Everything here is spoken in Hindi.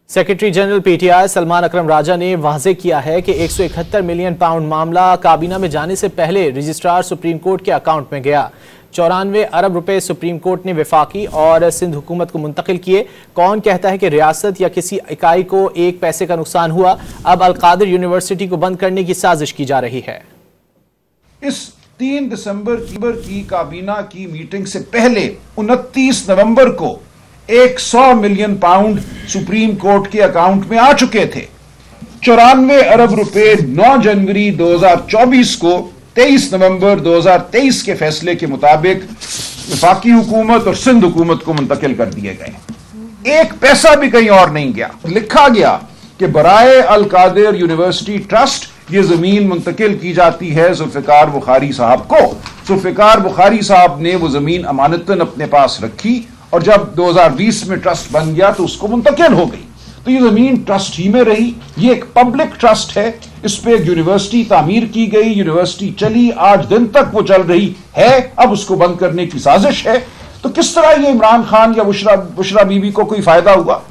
सेक्रेटरी जनरल पीटीआई सलमान अकरम राजा ने वाज़ेह किया है कि 171 मिलियन पाउंड मामला काबीना में जाने से पहले रजिस्ट्रार सुप्रीम कोर्ट के अकाउंट में गया। 94 अरब रुपए सुप्रीम कोर्ट ने वफाकी और सिंध हुकूमत को मुंतकिल किए। कौन कहता है कि रियासत या किसी इकाई को एक पैसे का नुकसान हुआ? अब अल-कादिर यूनिवर्सिटी को बंद करने की साजिश की जा रही है। इस 3 दिसंबर की काबीना की मीटिंग से पहले 29 नवंबर को 100 मिलियन पाउंड सुप्रीम कोर्ट के अकाउंट में आ चुके थे। 94 अरब रुपए 9 जनवरी 2024 को 23 नवंबर 2023 के फैसले के मुताबिक वफाकी हुकूमत और सिंध हुकूमत को मुंतकिल कर दिए गए। एक पैसा भी कहीं और नहीं गया। लिखा गया कि बराए अल-कादिर यूनिवर्सिटी ट्रस्ट ये जमीन मुंतकिल की जाती है जुल्फिकार बुखारी साहब को। जुल्फिकार बुखारी साहब ने वो जमीन अमानतन अपने पास रखी और जब 2020 में ट्रस्ट बन गया तो उसको मुंतकिल हो गई। तो ये जमीन ट्रस्ट ही में रही। ये एक पब्लिक ट्रस्ट है। इस पे एक यूनिवर्सिटी तामीर की गई, यूनिवर्सिटी चली, आज दिन तक वो चल रही है। अब उसको बंद करने की साजिश है। तो किस तरह ये इमरान खान या बुशरा बीबी को कोई फायदा हुआ?